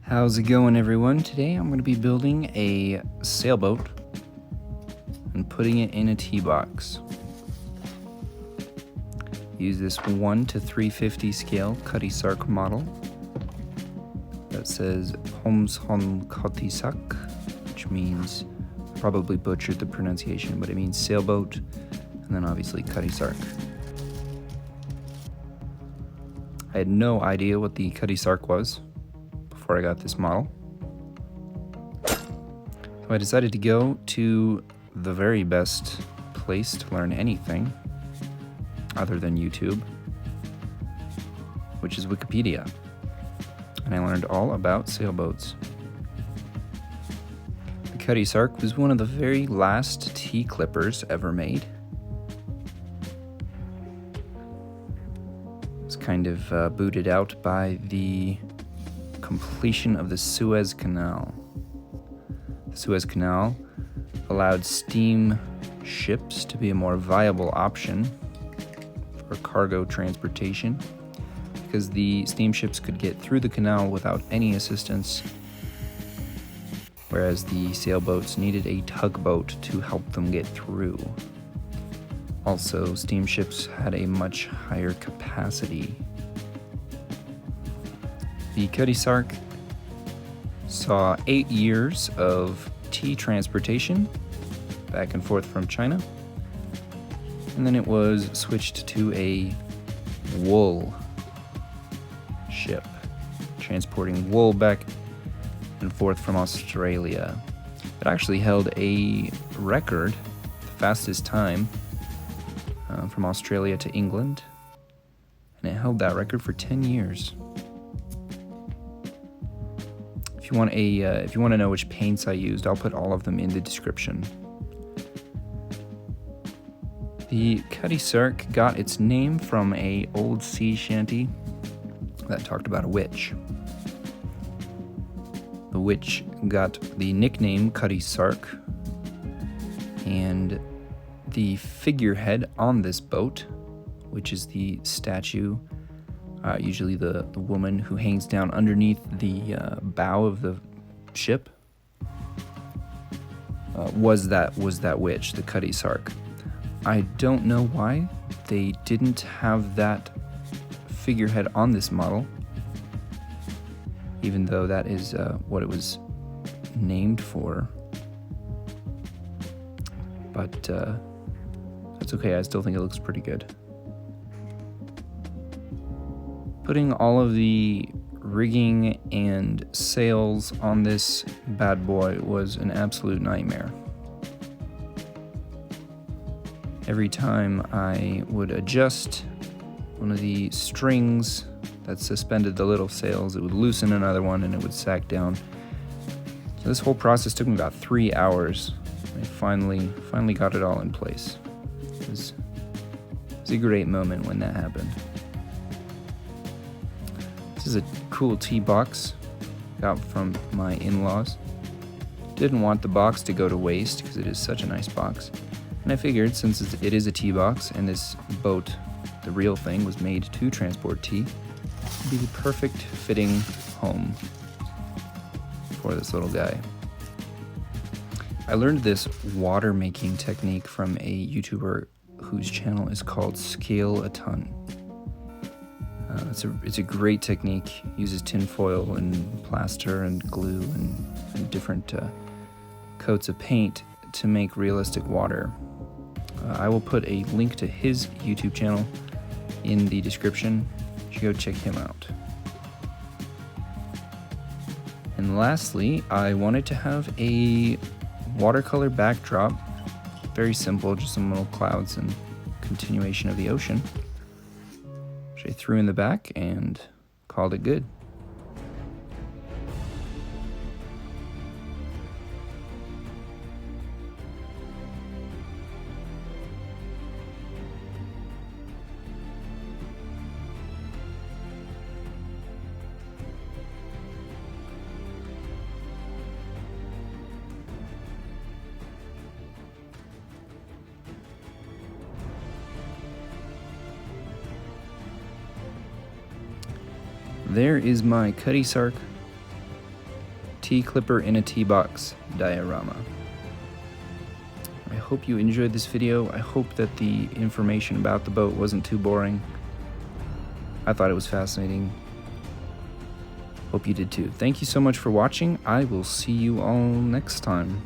How's it going, everyone? Today I'm going to be building a sailboat and putting it in a tea box. Use this 1:350 scale Cutty Sark model that says Cutty Sark, which means, probably butchered the pronunciation, but it means sailboat, and then obviously Cutty Sark. I had no idea what the Cutty Sark was before I got this model. So I decided to go to the very best place to learn anything other than YouTube, which is Wikipedia. And I learned all about sailboats. The Cutty Sark was one of the very last tea clippers ever made. It was kind of booted out by the completion of the Suez Canal. The Suez Canal allowed steam ships to be a more viable option for cargo transportation because the steamships could get through the canal without any assistance, whereas the sailboats needed a tugboat to help them get through. Also, steamships had a much higher capacity. The Cutty Sark saw 8 years of tea transportation back and forth from China, and then it was switched to a wool ship, transporting wool back and forth from Australia. It actually held a record, the fastest time from Australia to England, and it held that record for 10 years. If you want to know which paints I used, I'll put all of them in the description. The Cutty Sark got its name from an old sea shanty that talked about a witch. The witch got the nickname Cutty Sark, and the figurehead on this boat, which is the statue, usually the woman who hangs down underneath the bow of the ship, was that witch, the Cutty Sark. I don't know why they didn't have that figurehead on this model, even though that is what it was named for. But that's okay, I still think it looks pretty good. Putting all of the rigging and sails on this bad boy was an absolute nightmare. Every time I would adjust one of the strings that suspended the little sails, it would loosen another one and it would sack down. So this whole process took me about 3 hours. I finally got it all in place. It was a great moment when that happened. This is a cool tea box got from my in-laws. Didn't want the box to go to waste because it is such a nice box. And I figured since it is a tea box and this boat, the real thing, was made to transport tea, it would be the perfect fitting home for this little guy. I learned this water making technique from a YouTuber whose channel is called Scale a Ton. It's a great technique. Uses tinfoil and plaster and glue and different coats of paint to make realistic water. I will put a link to his YouTube channel in the description. You should go check him out. And lastly, I wanted to have a watercolor backdrop. Very simple, just some little clouds and continuation of the ocean, which I threw in the back and called it good. There is my Cutty Sark tea clipper in a tea box diorama. I hope you enjoyed this video. I hope that the information about the boat wasn't too boring. I thought it was fascinating. Hope you did too. Thank you so much for watching. I will see you all next time.